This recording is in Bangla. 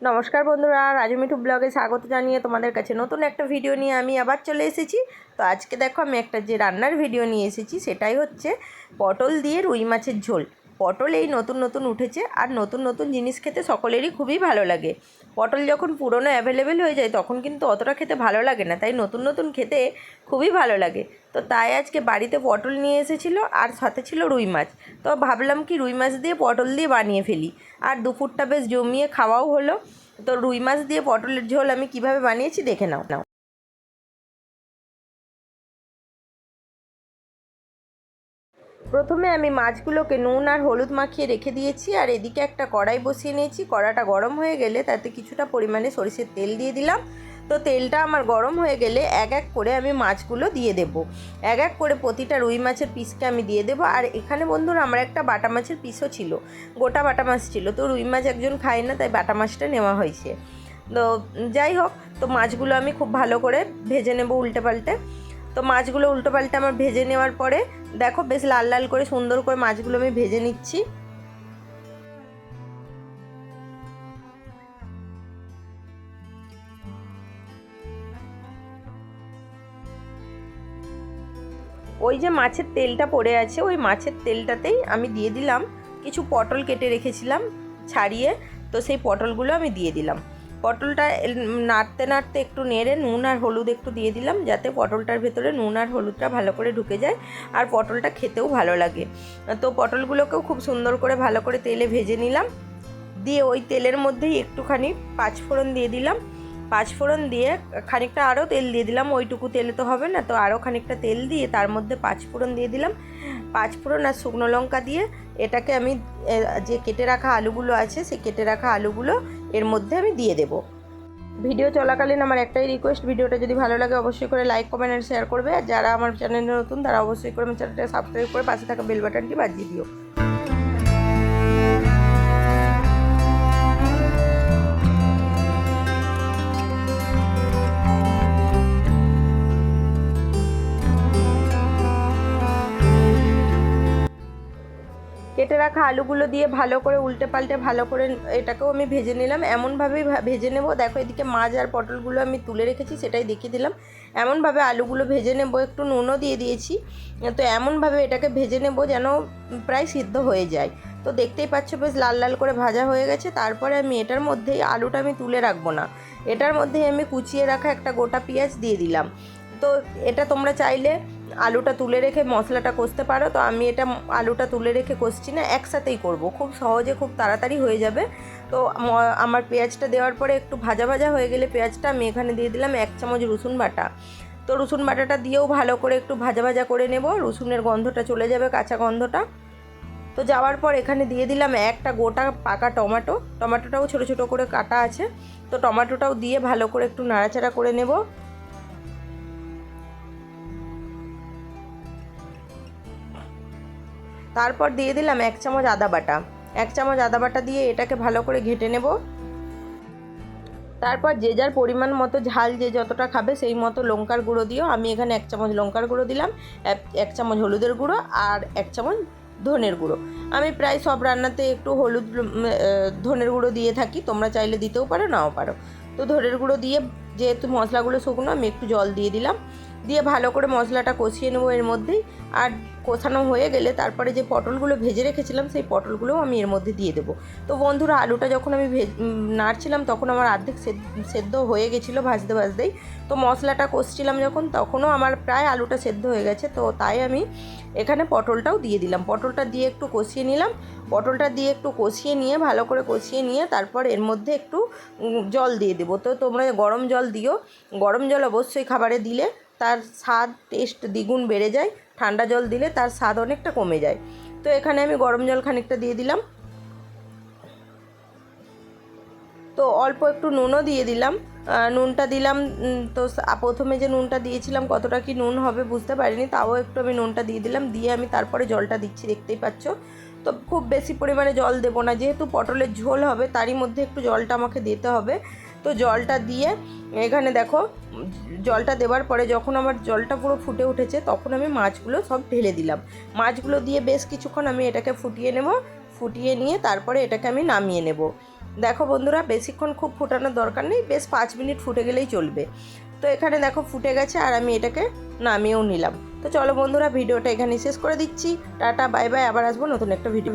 নমস্কার বন্ধুরা, রাজু মিঠু ব্লগে স্বাগত জানিয়ে তোমাদের কাছে নতুন একটা ভিডিও নিয়ে আমি আবার চলে এসেছি। তো আজকে দেখো আমি একটা যে রান্নার ভিডিও নিয়ে এসেছি সেটাই হচ্ছে পটল দিয়ে রুই মাছের ঝোল। পটল এই নতুন নতুন উঠেছে আর নতুন নতুন জিনিস খেতে সকলেরই খুবই ভালো লাগে। পটল যখন পুরনো অ্যাভেলেবেল হয়ে যায় তখন কিন্তু অতটা খেতে ভালো লাগে না, তাই নতুন নতুন খেতে খুবই ভালো লাগে। তো তাই আজকে বাড়িতে পটল নিয়ে এসেছিলো আর সাথে ছিল রুই মাছ। তো ভাবলাম কি রুই মাছ দিয়ে পটল দিয়ে বানিয়ে ফেলি, আর দুপুরটা বেশ জমিয়ে খাওয়াও হলো। তো রুই মাছ দিয়ে পটলের ঝোল আমি কিভাবে বানিয়েছি দেখে নাও। প্রথমে আমি মাছগুলোকে নুন আর হলুদ মাখিয়ে রেখে দিয়েছি, আর এদিকে একটা কড়াই বসিয়ে নিয়েছি। কড়াটা গরম হয়ে গেলে তাতে কিছুটা পরিমাণে সরিষার তেল দিয়ে দিলাম। তো তেলটা আমার গরম হয়ে গেলে এক এক করে আমি মাছগুলো দিয়ে দেব। এক এক করে প্রতিটা রুই মাছের পিসকে আমি দিয়ে দেবো। আর এখানে বন্ধুরা আমার একটা বাটা মাছের পিসও ছিল, গোটা বাটা মাছ ছিল। তো রুই মাছ একজন খায় না, তাই বাটা মাছটা নেওয়া হয়েছে। তো যাই হোক, তো মাছগুলো আমি খুব ভালো করে ভেজে নেব উল্টে পাল্টে। তো মাছগুলো উল্টো পাল্টে আমার ভেজে নেওয়ার পরে দেখো বেশ লাল লাল করে সুন্দর করে মাছগুলো আমি ভেজে নিচ্ছি। ওই যে মাছের তেলটা পড়ে আছে, ওই মাছের তেলটাতেই আমি দিয়ে দিলাম কিছু পটল কেটে রেখেছিলাম ছাড়িয়ে। তো সেই পটলগুলো আমি দিয়ে দিলাম। পটলটা নাড়তে নাড়তে একটু নেড়ে নুন আর হলুদ একটু দিয়ে দিলাম, যাতে পটলটার ভেতরে নুন আর হলুদটা ভালো করে ঢুকে যায় আর পটলটা খেতেও ভালো লাগে। তো পটলগুলোকেও খুব সুন্দর করে ভালো করে তেলে ভেজে নিলাম। দিয়ে ওই তেলের মধ্যেই একটুখানি পাঁচফোড়ন দিয়ে দিলাম। পাঁচফোড়ন দিয়ে খানিকটা আরও তেল দিয়ে দিলাম, ওইটুকু তেলে তো হবে না, তো আরও খানিকটা তেল দিয়ে তার মধ্যে পাঁচফোড়ন দিয়ে দিলাম। পাঁচফোড়ন আর শুকনো লঙ্কা দিয়ে এটাকে আমি যে কেটে রাখা আলুগুলো আছে সেই কেটে রাখা আলুগুলো এর মধ্যে আমি দিয়ে দেব। ভিডিও চলাকালীন আমার একটাই রিকোয়েস্ট, ভিডিওটা যদি ভালো লাগে অবশ্যই করে লাইক কমেন্ট আর শেয়ার করবে। আর যারা আমার চ্যানেলে নতুন তারা অবশ্যই করে আমার চ্যানেলটা সাবস্ক্রাইব করে পাশে থাকা বেল বাটনটি বাজিয়ে দিও। কেটে রাখা আলুগুলো দিয়ে ভালো করে উল্টে পাল্টে ভালো করে এটাকেও আমি ভেজে নিলাম। এমনভাবেই ভেজে নেব। দেখো এদিকে মাছ আর পটলগুলো আমি তুলে রেখেছি, সেটাই দেখিয়ে দিলাম। এমনভাবে আলুগুলো ভেজে নেব, একটু নুনও দিয়ে দিয়েছি। তো এমনভাবে এটাকে ভেজে নেব যেন প্রায় সিদ্ধ হয়ে যায়। তো দেখতেই পাচ্ছ বেশ লাল লাল করে ভাজা হয়ে গেছে। তারপরে আমি এটার মধ্যেই আলুটা আমি তুলে রাখবো না, এটার মধ্যেই আমি কুচিয়ে রাখা একটা গোটা পেঁয়াজ দিয়ে দিলাম। তো এটা তোমরা চাইলে আলুটা তুলে রেখে মশলাটা কষতে পারো। তো আমি এটা আলুটা তুলে রেখে কষছি না, একসাথেই করব, খুব সহজে খুব তাড়াতাড়ি হয়ে যাবে। তো আমার পেঁয়াজটা দেওয়ার পরে একটু ভাজা ভাজা হয়ে গেলে পেঁয়াজটা আমি এখানে দিয়ে দিলাম 1 চামচ রসুন বাটা। তো রসুন বাটাটা দিয়েও ভালো করে একটু ভাজা ভাজা করে নেব, রসুনের গন্ধটা চলে যাবে, কাঁচা গন্ধটা। তো যাওয়ার পর এখানে দিয়ে দিলাম একটা গোটা পাকা টমেটো। টমেটোটাও ছোটো ছোটো করে কাটা আছে। তো টমেটোটাও দিয়ে ভালো করে একটু নাড়াচাড়া করে নেব। তারপর দিয়ে দিলাম 1 চামচ আদা বাটা। 1 চামচ আদা বাটা দিয়ে এটাকে ভালো করে ঘেঁটে নেব। তারপর যে যার পরিমাণ মতো ঝাল যে যতটা খাবে সেই মতো লঙ্কার গুঁড়ো দিও। আমি এখানে 1 চামচ লঙ্কার গুঁড়ো দিলাম, 1 চামচ হলুদের গুঁড়ো আর 1 চামচ ধনের গুঁড়ো। আমি প্রায় সব রান্নাতে একটু হলুদ ধনের গুঁড়ো দিয়ে থাকি, তোমরা চাইলে দিতেও পারো নাও পারো। তো ধনের গুঁড়ো দিয়ে যেহেতু মশলাগুলো শুকনো আমি একটু জল দিয়ে দিলাম, দিয়ে ভালো করে মশলাটা কষিয়ে নেবো এর মধ্যেই। আর কষানো হয়ে গেলে তারপরে যে পটলগুলো ভেজে রেখেছিলাম সেই পটলগুলোও আমি এর মধ্যে দিয়ে দেবো। তো বন্ধুরা আলুটা যখন আমি নাড়ছিলাম তখন আমার অর্ধেক সেদ্ধ হয়ে গেছিলো ভাজতে ভাজতেই। তো মশলাটা কষছিলাম যখন তখনও আমার প্রায় আলুটা সেদ্ধ হয়ে গেছে। তো তাই আমি এখানে পটলটাও দিয়ে দিলাম, পটলটা দিয়ে একটু কষিয়ে নিলাম। পটলটা দিয়ে একটু কষিয়ে নিয়ে ভালো করে কষিয়ে নিয়ে তারপর এর মধ্যে একটু জল দিয়ে দেবো। তো তোমরা গরম জল দিও, গরম জল অবশ্যই খাবারে দিলে তার স্বাদ টেস্ট দ্বিগুণ বেড়ে যায়, ঠান্ডা জল দিলে তার স্বাদ অনেকটা কমে যায়। তো এখানে আমি গরম জল খানিকটা দিয়ে দিলাম। তো অল্প একটু নুনও দিয়ে দিলাম, নুনটা দিলাম। তো প্রথমে যে নুনটা দিয়েছিলাম কতটা কি নুন হবে বুঝতে পারিনি, তাও একটু আমি নুনটা দিয়ে দিলাম। দিয়ে আমি তারপরে জলটা দিচ্ছি, দেখতেই পাচ্ছ। তো খুব বেশি পরিমাণে জল দেবো না, যেহেতু পটলের ঝোল হবে তারই মধ্যে একটু জলটা আমাকে দিতে হবে। তো জলটা দিয়ে এখানে দেখো জলটা দেওয়ার পরে যখন আমার জলটা পুরো ফুটে উঠেছে তখন আমি মাছগুলো সব ঢেলে দিলাম। মাছগুলো দিয়ে বেশ কিছুক্ষণ আমি এটাকে ফুটিয়ে নেব। ফুটিয়ে নিয়ে তারপরে এটাকে আমি নামিয়ে নেব। দেখো বন্ধুরা, বেশিক্ষণ খুব ফোটানোর দরকার নেই, বেশ 5 মিনিট ফুটে গেলেই চলবে। তো এখানে দেখো ফুটে গেছে আর আমি এটাকে নামিয়েও নিলাম। তো চলো বন্ধুরা, ভিডিওটা এখানেই শেষ করে দিচ্ছি। টাটা, বাই বাই, আবার আসবো নতুন একটা ভিডিও।